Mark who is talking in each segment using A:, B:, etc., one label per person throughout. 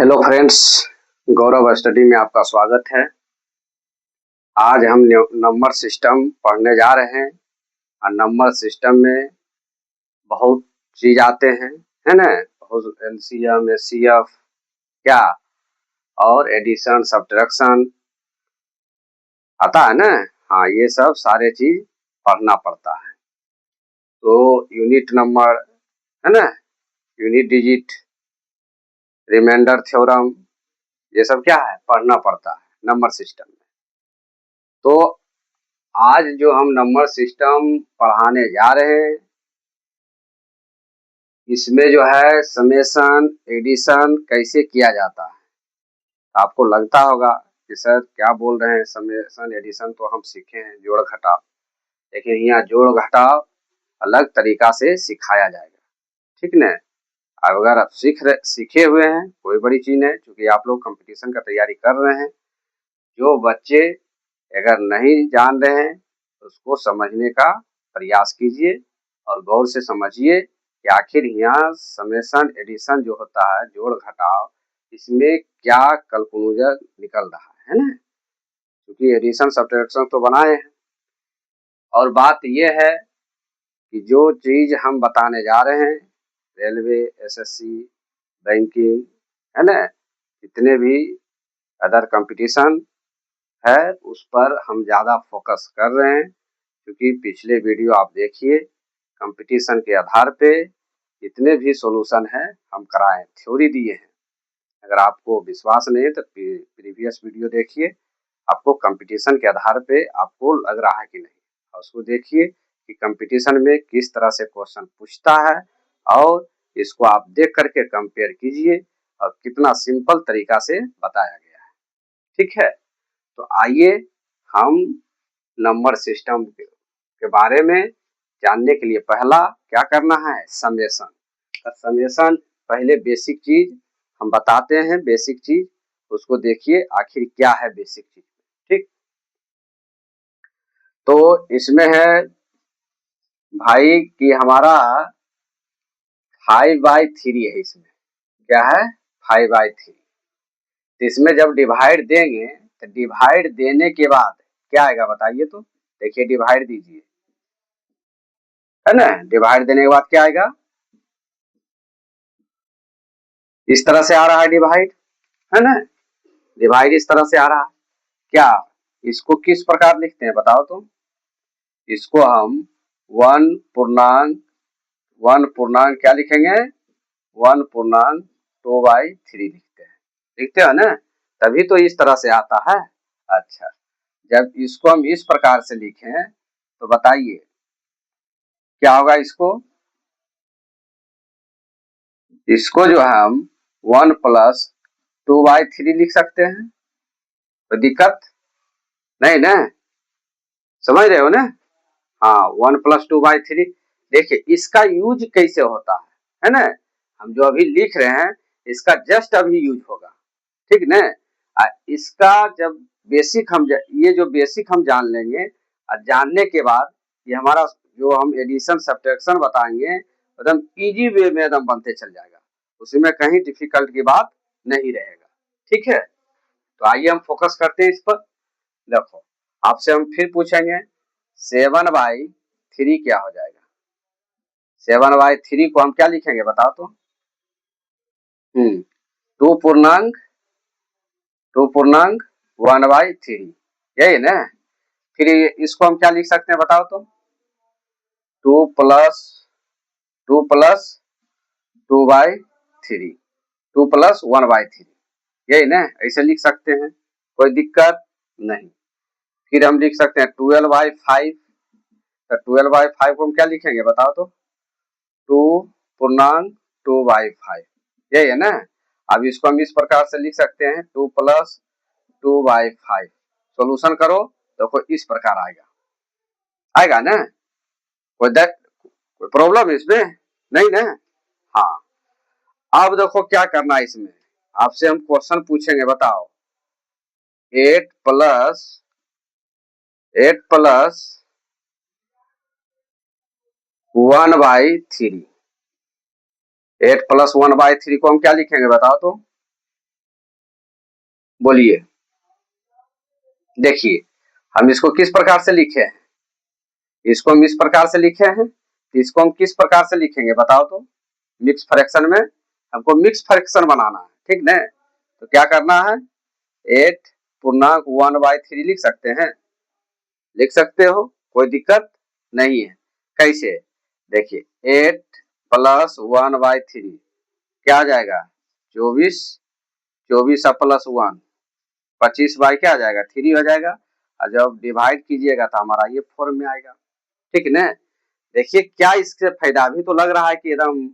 A: Hello friends, गौरव study में आपका स्वागत है। आज हम नंबर सिस्टम पढ़ने जा रहे हैं और नंबर सिस्टम में बहुत चीज आते हैं, है ना। बहुत एलसीएम, एचसीएफ क्या और एडिशन, सब्ट्रैक्शन आता है ना। हाँ, ये सब सारे चीज पढ़ना पड़ता है। तो यूनिट नंबर, है ना, यूनिट डिजिट, रिमाइंडर थ्योरम, ये सब क्या है, पढ़ना पड़ता है नंबर सिस्टम में। तो आज जो हम नंबर सिस्टम पढ़ाने जा रहे हैं, इसमें जो है समेशन, एडिशन कैसे किया जाता है। आपको लगता होगा कि सर क्या बोल रहे हैं, समेशन एडिशन तो हम सीखे हैं, जोड़ घटाव, लेकिन यहाँ जोड़ घटाव अलग तरीका से सिखाया जाएगा, ठीक न। अगर आप सीखे हुए हैं, कोई बड़ी चीज नहीं, क्योंकि आप लोग कंपटीशन का तैयारी कर रहे हैं। जो बच्चे अगर नहीं जान रहे हैं, उसको समझने का प्रयास कीजिए और गौर से समझिए कि आखिर यहाँ समेशन एडिशन जो होता है, जोड़ घटाव, इसमें क्या कल्पनुजर निकल रहा है ना। क्योंकि एडिशन सब्ट्रैक्शन तो बनाए हैं, और बात यह है कि जो चीज हम बताने जा रहे हैं, रेलवे, एसएससी, बैंकिंग, है ना, जितने भी अदर कंपटीशन है, उस पर हम ज़्यादा फोकस कर रहे हैं। क्योंकि पिछले वीडियो आप देखिए, कंपटीशन के आधार पे जितने भी सॉल्यूशन है हम कराए, थ्योरी दिए हैं। अगर आपको विश्वास नहीं है तो प्रीवियस वीडियो देखिए, आपको कंपटीशन के आधार पे आपको लग रहा है कि नहीं, और उसको देखिए कि कंपटीशन में किस तरह से क्वेश्चन पूछता है, और इसको आप देख करके कंपेयर कीजिए और कितना सिंपल तरीका से बताया गया है, ठीक है। तो आइए हम नंबर सिस्टम के बारे में जानने के लिए पहला क्या करना है, समेशन। समेशन पहले बेसिक चीज हम बताते हैं, बेसिक चीज उसको देखिए आखिर क्या है बेसिक चीज, ठीक। तो इसमें है भाई कि हमारा 5/3 है, इसमें क्या है, 5/3। तो इसमें जब डिवाइड देंगे तो डिवाइड देने के बाद क्या आएगा बताइए। तो देखिए, डिवाइड दीजिए, है ना। डिवाइड देने के बाद क्या आएगा, इस तरह से आ रहा है डिवाइड, है ना। डिवाइड इस तरह से आ रहा है। क्या इसको किस प्रकार लिखते हैं बताओ। तो इसको हम 1 पूर्णांक क्या लिखेंगे, 1/2/3 लिखते हैं, लिखते हो ना, तभी तो इस तरह से आता है। अच्छा, जब इसको हम इस प्रकार से लिखें तो बताइए क्या होगा। इसको जो हम 1+2/3 लिख सकते हैं, तो दिक्कत नहीं ना, समझ रहे हो ना। हाँ, 1+2/3। देखिए इसका यूज कैसे होता है ना। हम जो अभी लिख रहे हैं इसका जस्ट अभी यूज होगा, ठीक ना। इसका जब बेसिक हम ये जो बेसिक हम जान लेंगे, और जानने के बाद ये हमारा जो हम एडिशन सब्ट्रैक्शन बताएंगे एकदम इजी वे में एकदम बनते चल जाएगा, उसमें कहीं डिफिकल्ट की बात नहीं रहेगा, ठीक है। तो आइए हम फोकस करते हैं इस पर। देखो, आपसे हम फिर पूछेंगे 7/3 क्या हो जाएगा। 7/3 को हम क्या लिखेंगे बताओ। तो 2 पूर्णांक 1/3, यही ना। फिर इसको हम क्या लिख सकते हैं बताओ। तो 2+2+2/3, 2+1/3, यही ना, ऐसे लिख सकते हैं, कोई दिक्कत नहीं। फिर हम लिख सकते हैं 12/5, तो 12/5 को हम क्या लिखेंगे बताओ। तो 2.2/5, यही है ना। अब इसको हम इस प्रकार से लिख सकते हैं 2+2/5। सोल्यूशन करो तो कोई इस प्रकार आएगा, आएगा ना। कोई प्रॉब्लम इसमें नहीं ना। हाँ, अब देखो क्या करना है इसमें, आपसे हम क्वेश्चन पूछेंगे, बताओ 8+1/3, 8+1/3 को हम क्या लिखेंगे बताओ। तो बोलिए। देखिए हम इसको किस प्रकार से लिखे हैं, इसको हम इस प्रकार से लिखे हैं, इसको हम किस प्रकार से लिखेंगे बताओ तो। मिक्स फ्रैक्शन में हमको मिक्स फ्रैक्शन बनाना है, ठीक न। तो क्या करना है, 8 पूर्णांक 1/3 लिख सकते हैं, लिख सकते हो, कोई दिक्कत नहीं है। कैसे, देखिए 8 प्लस 1/3 क्या आ जाएगा 24, 24 प्लस 1 25 बाई क्या आ जाएगा 3 हो जाएगा, और जब डिवाइड कीजिएगा तो हमारा ये फॉर्म में आएगा, ठीक न। देखिए क्या इससे फायदा, भी तो लग रहा है कि एकदम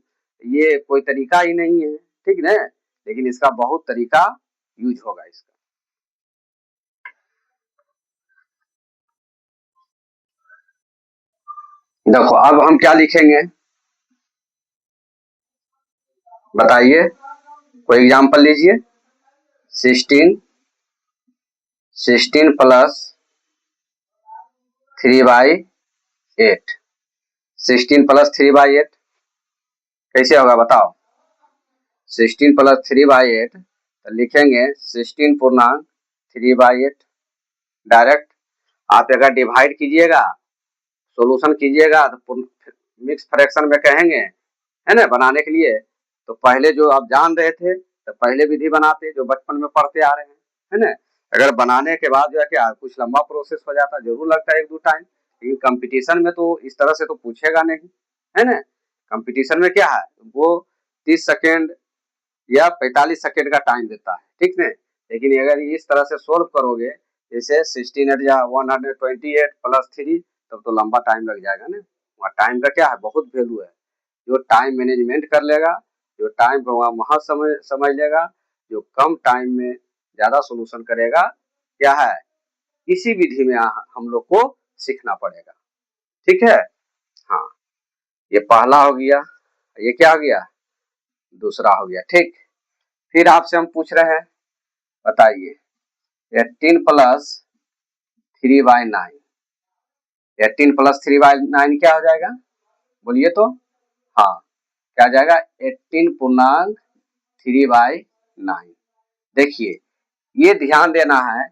A: ये कोई तरीका ही नहीं है, ठीक न, लेकिन इसका बहुत तरीका यूज होगा इसका। देखो अब हम क्या लिखेंगे बताइए, कोई एग्जांपल लीजिए। 16 प्लस 3/8, 16 प्लस 3/8 कैसे होगा बताओ। 16 प्लस 3/8 तो लिखेंगे 16 पूर्णांक 3/8, डायरेक्ट। आप अगर डिवाइड कीजिएगा, सोल्यूशन कीजिएगा तो मिक्स फ्रैक्शन में कहेंगे, है ना, बनाने के लिए तो पहले जो आप जान रहे थे तो पहले विधि बनाते जो बचपन में पढ़ते आ रहे हैं, है ना। अगर बनाने के बाद जो है क्या कुछ लंबा प्रोसेस हो जाता, जरूर लगता है 1-2 टाइम, लेकिन कंपटीशन में तो इस तरह से तो पूछेगा नहीं, है ना। कंपटीशन में क्या है, वो 30 सेकेंड या 45 सेकेंड का टाइम देता है, ठीक है। लेकिन अगर इस तरह से सोल्व करोगे, जैसे 16 या 128 प्लस 3, तब तो लंबा टाइम लग जाएगा ना। वहाँ टाइम का क्या है, बहुत वैल्यू है। जो टाइम मैनेजमेंट कर लेगा, जो टाइम को वहाँ समझ लेगा, जो कम टाइम में ज्यादा सोल्यूशन करेगा, क्या है, इसी विधि में हम लोग को सीखना पड़ेगा, ठीक है। हाँ, ये पहला हो गया, ये क्या हो गया, दूसरा हो गया, ठीक। फिर आपसे हम पूछ रहे हैं, बताइए 18 प्लस 3/9, 18 प्लस 3/9 क्या हो जाएगा, बोलिए तो। हाँ, क्या जाएगा 18 पूर्णांक 3/9। देखिए ये ध्यान देना है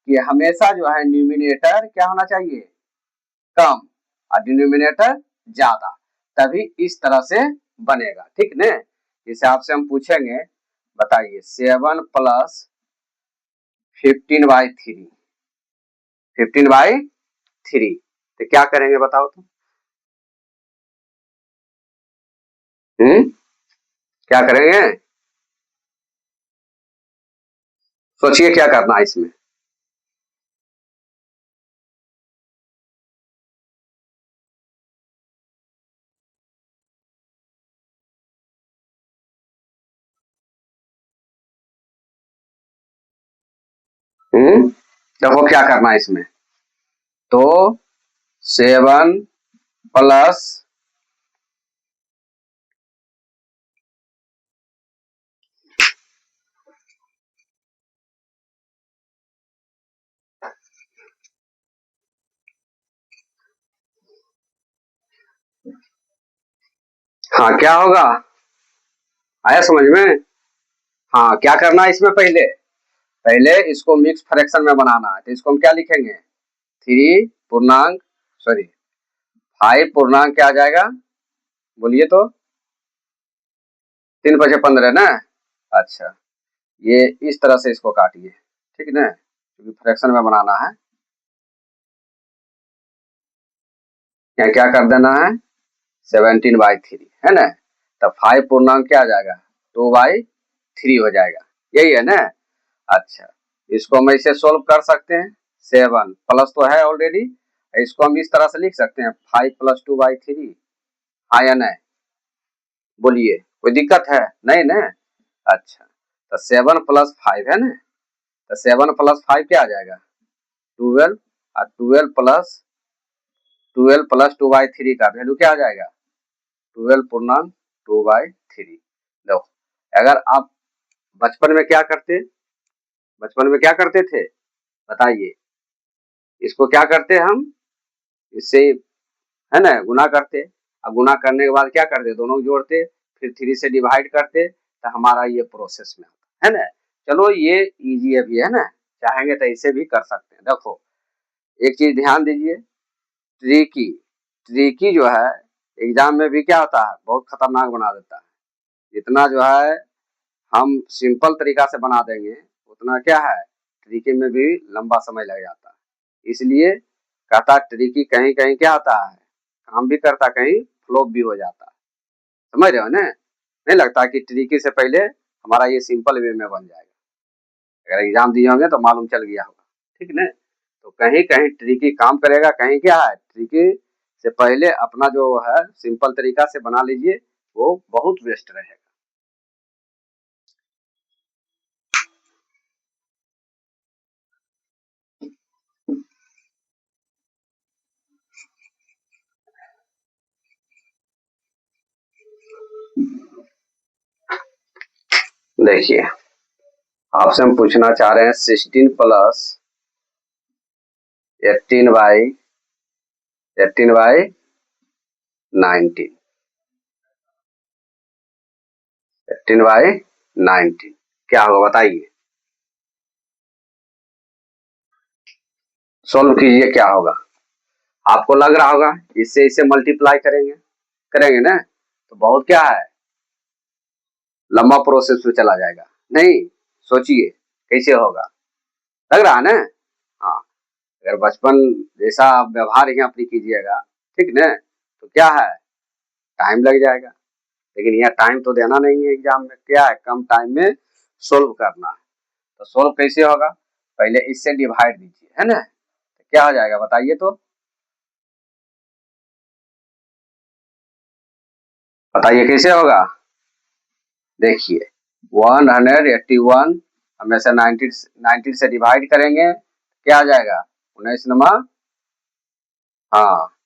A: कि हमेशा जो है न्यूमिनेटर क्या होना चाहिए, कम, और डिनोमिनेटर ज्यादा, तभी इस तरह से बनेगा, ठीक न। जैसे आपसे हम पूछेंगे, बताइए 7 प्लस 15/3, 15/3 तो क्या करेंगे बताओ तो। क्या करेंगे, सोचिए क्या करना है इसमें। देखो क्या करना है इसमें, तो 7 प्लस, हाँ क्या होगा, आया समझ में। हाँ क्या करना है इसमें, पहले पहले इसको मिक्स फ्रैक्शन में बनाना है, तो इसको हम क्या लिखेंगे, 3 पूर्णांक सॉरी 5 पूर्णांक क्या आ जाएगा, बोलिए तो, 3×5 = 15 ना। अच्छा, ये इस तरह से इसको काटिए, ठीक है ना, क्योंकि फ्रैक्शन में बनाना है। यहाँ क्या कर देना है 17/3, है ना। तब 5 पूर्णांक क्या आ जाएगा 2/3 हो जाएगा, यही है ना। अच्छा, इसको हम ऐसे सोल्व कर सकते हैं, 7 प्लस तो है ऑलरेडी, इसको हम इस तरह से लिख सकते हैं 5 + 2/3, हाँ या नहीं, बोलिए, कोई दिक्कत है नहीं ना। अच्छा, तो 7 + 5 है ना, तो 7 + 5 क्या आ जाएगा 12, और 12 + 2/3 का वैल्यू क्या आ जाएगा 12 पूर्णांक 2/3। लो, अगर आप बचपन में क्या करते, बचपन में क्या करते थे बताइए, इसको क्या करते हम, इससे, है ना, गुना करते, अब गुना करने के बाद क्या करते, दोनों जोड़ते, फिर 3 से डिवाइड करते, तो हमारा ये प्रोसेस में आता है ना। चलो ये इजी है भी, है ना, चाहेंगे तो इसे भी कर सकते हैं। देखो एक चीज ध्यान दीजिए, ट्रिकी ट्रिकी जो है एग्जाम में भी क्या होता है, बहुत खतरनाक बना देता है। जितना जो है हम सिंपल तरीका से बना देंगे उतना क्या है ट्रिकी में भी लंबा समय लग जाता है। इसलिए कहता ट्रिकी कहीं कहीं क्या होता है, काम भी करता, कहीं फ्लॉप भी हो जाता है। समझ रहे हो ना, नहीं लगता कि ट्रिकी से पहले हमारा ये सिंपल वे में बन जाएगा। अगर एग्जाम दिए होंगे तो मालूम चल गया होगा, ठीक ना। तो कहीं कहीं ट्रिकी काम करेगा, कहीं क्या है ट्रिकी से पहले अपना जो है सिंपल तरीका से बना लीजिए, वो बहुत बेस्ट रहेगा। देखिए आपसे हम पूछना चाह रहे हैं 16 प्लस 18/19, 18/19 क्या होगा बताइए, सोल्व कीजिए क्या होगा। आपको लग रहा होगा इससे इसे मल्टीप्लाई करेंगे, करेंगे ना तो बहुत क्या है लंबा प्रोसेस में चला जाएगा। नहीं सोचिए कैसे होगा, लग रहा है ना। हाँ, अगर बचपन जैसा व्यवहार ही अपनी कीजिएगा, ठीक ना, तो क्या है टाइम लग जाएगा। लेकिन यह टाइम तो देना नहीं है एग्जाम में, क्या है कम टाइम में सोल्व करना है। तो सोल्व कैसे होगा, पहले इससे डिवाइड दीजिए, है ना, तो क्या हो जाएगा बताइए तो, बताइए कैसे होगा। देखिए 181 हम ऐसे 90 से डिवाइड करेंगे, क्या आ जाएगा 19 नमा, हाँ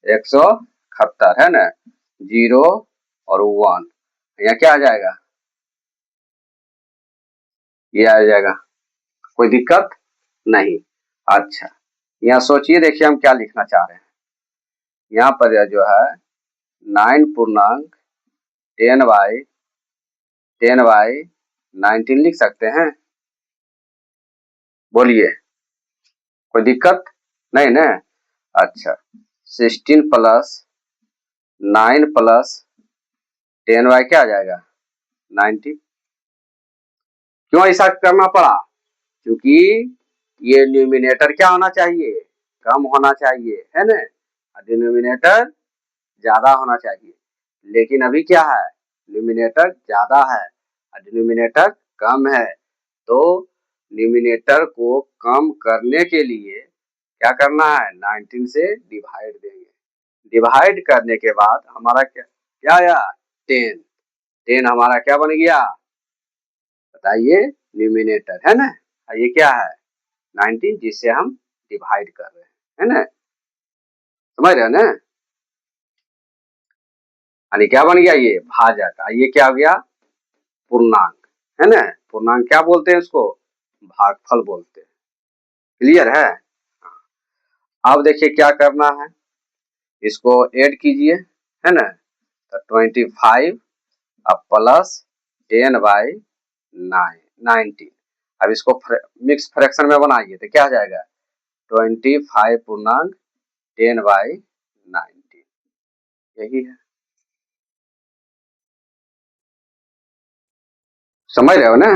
A: 171 है ना, 0 और 1, यहाँ क्या आ जाएगा, ये आ जाएगा, कोई दिक्कत नहीं। अच्छा यहाँ सोचिए, देखिए हम क्या लिखना चाह रहे हैं। यहाँ पर जो है 9 पूर्णांक 10/19 लिख सकते हैं, बोलिए कोई दिक्कत नहीं ना। अच्छा 16 प्लस 9 प्लस 10 बाई क्या आ जाएगा 90। क्यों ऐसा करना पड़ा, क्योंकि ये न्यूमिनेटर क्या होना चाहिए, कम होना चाहिए, है ना, डिनोमिनेटर ज्यादा होना चाहिए। लेकिन अभी क्या है न्यूमिनेटर ज्यादा है और डिनोमिनेटर कम है, तो न्यूमिनेटर को कम करने के लिए क्या करना है 19 से डिवाइड देंगे। डिवाइड करने के बाद हमारा क्या क्या आया 10, 10 हमारा क्या बन गया बताइए न्यूमिनेटर, है ना, और ये क्या है 19 जिससे हम डिवाइड कर रहे हैं, है ना, समझ रहे हो ना। यानी क्या बन गया ये भाजक, ये क्या हो गया पूर्णांक, है ना, पूर्णांक क्या बोलते हैं उसको, भागफल बोलते हैं। क्लियर है। अब देखिए क्या करना है, इसको ऐड कीजिए, है ना, तो 25 अब प्लस 10/19। अब इसको मिक्स फ्रैक्शन में बनाइए तो क्या आ जाएगा 25 पूर्णांक 10/19, यही है। समझ रहे हो ना।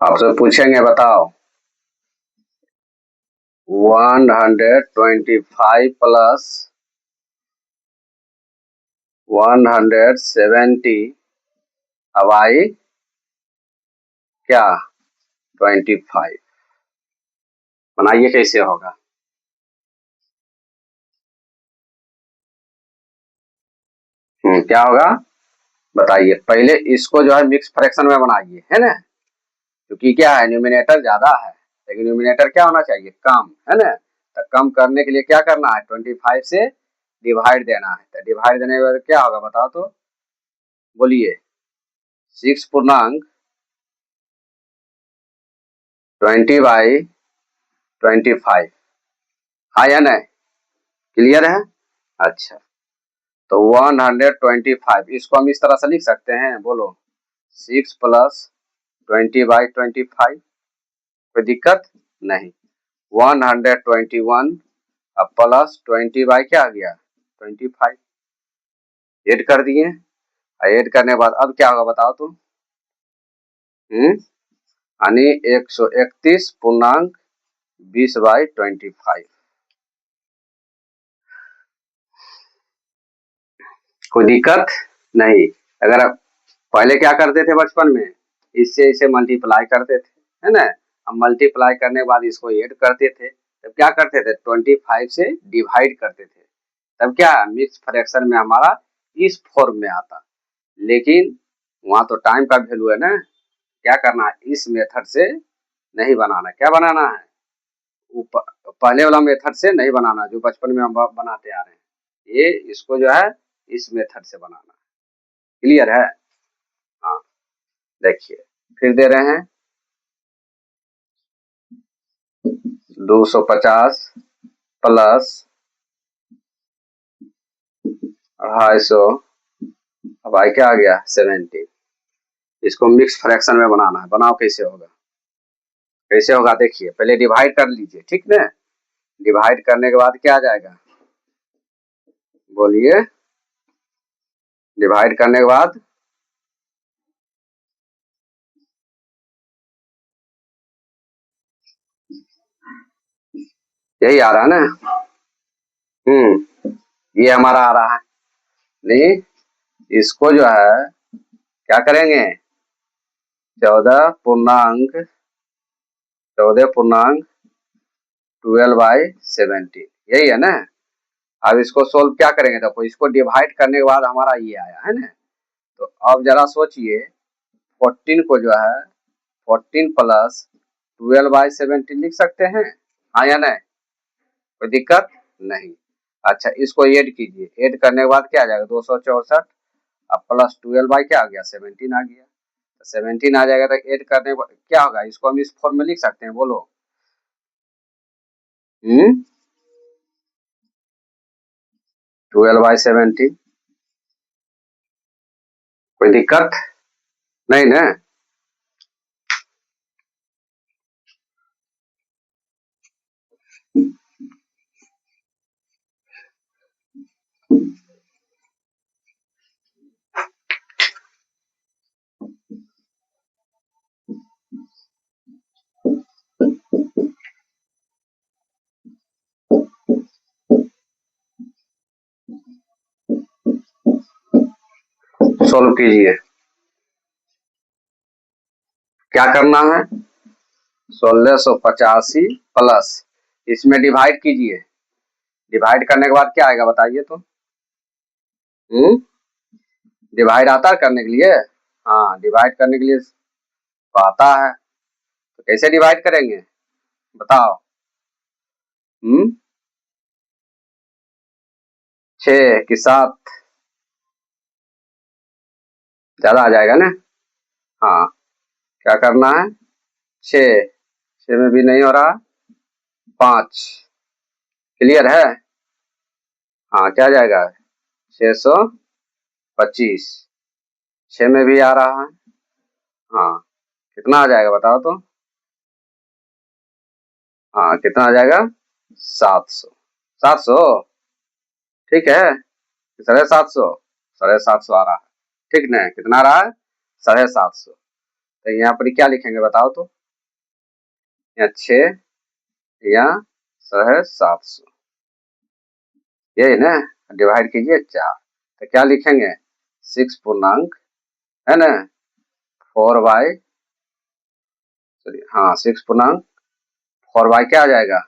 A: आपसे पूछेंगे बताओ 125 प्लस 170 अब आई क्या 25, बनाइए कैसे होगा। क्या होगा बताइए, पहले इसको जो है मिक्स फ्रैक्शन में बनाइए, है ना, क्योंकि क्या है न्यूमिनेटर ज्यादा है लेकिन न्यूमिनेटर क्या होना चाहिए कम, है ना, तो कम करने के लिए क्या करना है 25 से डिवाइड देना है, तो डिवाइड देने के बाद क्या होगा बताओ तो, बोलिए 6 पूर्णांक 20/25, हाँ या नहीं? क्लियर है? अच्छा, तो 125 इसको हम इस तरह से लिख सकते हैं, बोलो 6 प्लस 20/25, कोई दिक्कत नहीं। 121 अब प्लस 20 बाई क्या आ गया 25, ऐड कर दिए। ऐड करने के बाद अब क्या होगा बताओ तुम? यानी 131.20/25, कोई दिक्कत नहीं। अगर आप पहले क्या करते थे बचपन में, इससे इसे मल्टीप्लाई करते थे, है ना? हम मल्टीप्लाई करने के बाद इसको ऐड करते थे, तब क्या करते थे 25 से डिवाइड करते थे, तब क्या मिक्स फ्रैक्शन में हमारा इस फॉर्म में आता। लेकिन वहां तो टाइम का वैल्यू है ना, क्या करना है इस मेथड से नहीं बनाना। क्या बनाना है? पहले वाला मेथड से नहीं बनाना जो बचपन में हम बनाते आ रहे हैं, ये इसको जो है इस मेथड से बनाना। क्लियर है? हाँ, देखिए फिर दे रहे हैं 250 प्लस 250, अब आई क्या आ गया 70। इसको मिक्स फ्रैक्शन में बनाना है, बनाओ कैसे होगा? कैसे होगा देखिए, पहले डिवाइड कर लीजिए, ठीक ना? डिवाइड करने के बाद क्या आ जाएगा, बोलिए? डिवाइड करने के बाद यही आ रहा है ना? ये हमारा आ रहा है। नहीं, इसको जो है क्या करेंगे, 14.12/17, यही है ना? अब इसको सोल्व क्या करेंगे, देखो इसको डिवाइड करने के बाद हमारा ये आया है ना, तो अब जरा सोचिए 14 को जो है 14 प्लस 12/17 लिख सकते हैं, हाँ या नहीं? कोई दिक्कत नहीं। अच्छा, इसको ऐड कीजिए, ऐड करने के बाद क्या आ जाएगा 264, अब प्लस 12 बाई क्या आ गया 17 आ गया। 17 आ जाएगा तो ऐड करने के बाद क्या होगा, इसको हम इस फॉर्म में लिख सकते हैं, बोलो? 12/17, कोई दिक्कत नहीं ना? सोल्व कीजिए, क्या करना है 1685 प्लस इसमें डिवाइड कीजिए, डिवाइड करने के बाद क्या आएगा बताइए तो? डिवाइड आता है करने के लिए? हाँ, डिवाइड करने के लिए तो आता है, तो कैसे डिवाइड करेंगे बताओ? 6 की 7 ज्यादा आ जाएगा ना? हाँ, क्या करना है 6, 6 में भी नहीं हो रहा, 5, क्लियर है? हाँ, क्या जाएगा 625, 6 में भी आ रहा है, हाँ, कितना आ जाएगा बताओ तो? हाँ, कितना आ जाएगा 700, 700, ठीक है? 750, 750 आ रहा है, ठीक ना? कितना आ रहा है 750, तो यहाँ पर क्या लिखेंगे बताओ तो? यहाँ 6 या 750, यही ना? डिवाइड कीजिए 4, तो क्या लिखेंगे 6 पूर्णांक, है ना? 4 बाई, हाँ 6 पूर्णांक 4 बाई क्या आ जाएगा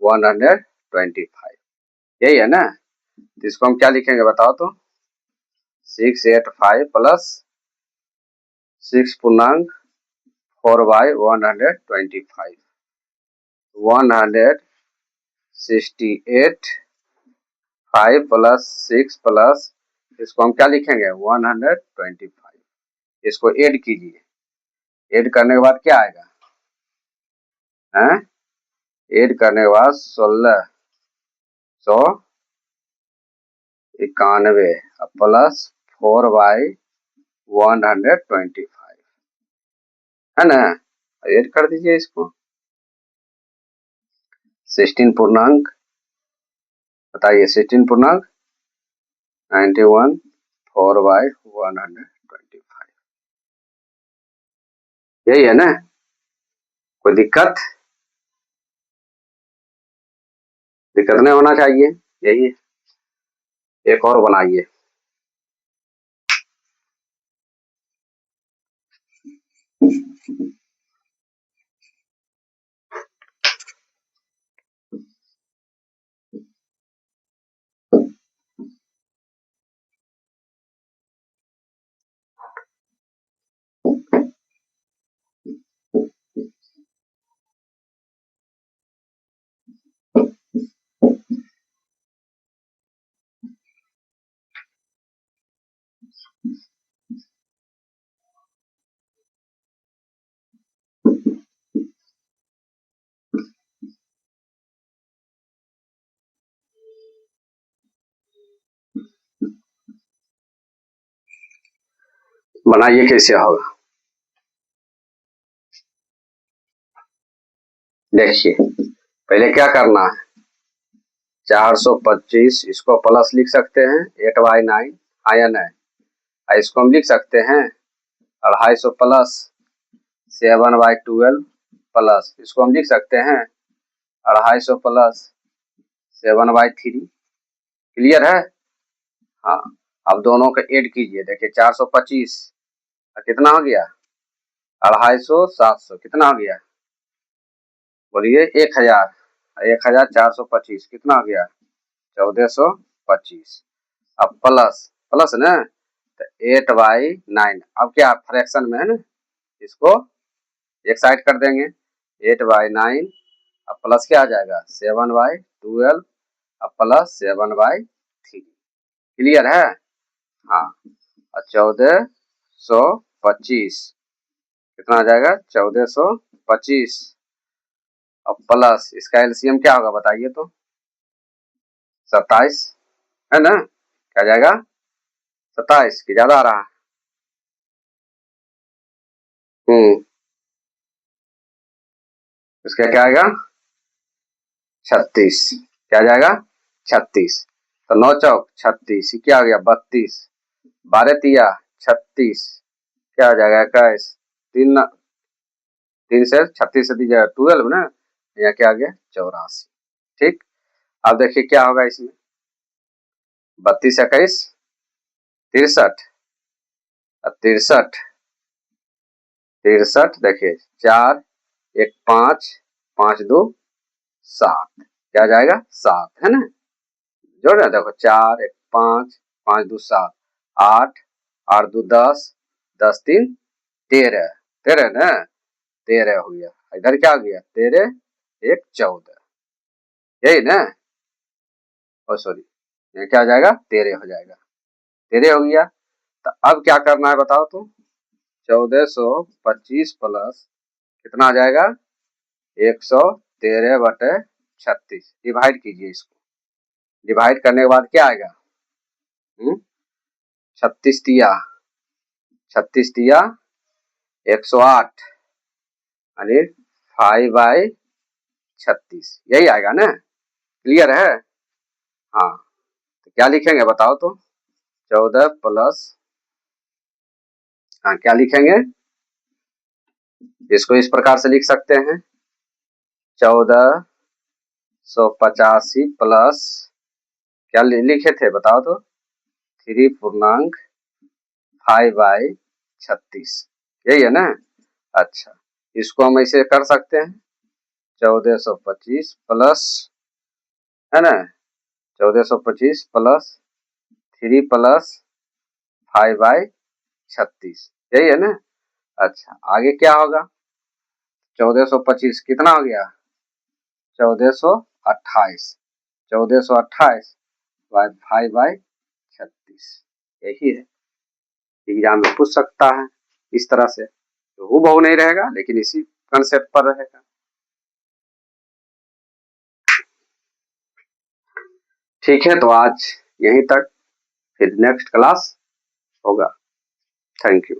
A: 125, यही है ना? तो इसको हम क्या लिखेंगे बताओ तो? 685 प्लस 6 पूर्णांक 4 बाई 125, 168 5 प्लस 6 प्लस इसको हम क्या लिखेंगे 125, इसको ऐड कीजिए, ऐड करने के बाद क्या आएगा, हैं? ऐड करने के बाद 16 191 प्लस 4/125 है ना। ऐड कर दीजिए इसको। 16 पूर्णांक बताइए, 16 पूर्णांक 91 4/125 यही है ना। कोई दिक्कत नहीं होना चाहिए, यही है। एक और बनाइए। बनाइए कैसे होगा देखिए। पहले क्या करना है, 425 इसको प्लस लिख सकते हैं 8/9 आयन है। इसको हम लिख सकते हैं 250 प्लस 7/12 प्लस इसको हम लिख सकते हैं 250 प्लस 7/3। क्लियर है। हाँ, अब दोनों को ऐड कीजिए। देखिए 425 कितना हो गया, 250 700 कितना हो गया, बोलिए 1000। 1425 कितना हो गया, 1425। अब प्लस प्लस ना, तो 8/9। अब क्या फ्रैक्शन में है ना, इसको एक साइड कर देंगे। 8/9 अब प्लस क्या आ जाएगा 7/12 अब प्लस 7/3। क्लियर है। हाँ, और 1425 कितना आ जाएगा 1425। अब प्लस इसका एलसीएम क्या होगा बताइए तो, 27 है ना। क्या जाएगा 27 की ज्यादा आ रहा है। इसका क्या आएगा 36। क्या जाएगा 36। तो 9 चौक 36, क्या हो गया 32, 12 तिया 36, क्या हो जाएगा 21, 3 से 36 से दीजिएगा 12 ना, यहाँ क्या आ गया 84। ठीक। अब देखिए क्या होगा इसमें, 32 21 63 63 63। देखिए 4 1 5 5 2 7, क्या जाएगा 7 है ना। जोड़ रहे देखो 4 1 5 5 2 7 8 8 2 10 10 3 13 13 ना, 13 हो गया। इधर क्या हो गया 13 1 14, यही ना। ओ सॉरी, ये क्या हो जाएगा 13 हो जाएगा, 13 हो गया। तो अब क्या करना है बताओ तो, 1425 प्लस कितना आ जाएगा 113/36। डिवाइड कीजिए इसको। डिवाइड करने के बाद क्या आएगा 36 तिया 108 यानी 5/36 यही आएगा ना। क्लियर है। हाँ, तो क्या लिखेंगे बताओ तो, 14 प्लस, हाँ क्या लिखेंगे, इसको इस प्रकार से लिख सकते हैं 1485 प्लस क्या लिखे थे बताओ तो, 3.5/36 यही है ना। अच्छा, इसको हम ऐसे कर सकते हैं 1425 प्लस है ना, 1425 प्लस 3 प्लस 5/36 यही है ना। अच्छा, आगे क्या होगा 1425 कितना हो गया 1428 1428 5/36 यही है। एग्जाम में पूछ सकता है इस तरह से, तो हूबहू नहीं रहेगा लेकिन इसी कंसेप्ट पर रहेगा। ठीक है, तो आज यहीं तक, फिर नेक्स्ट क्लास होगा। Thank you.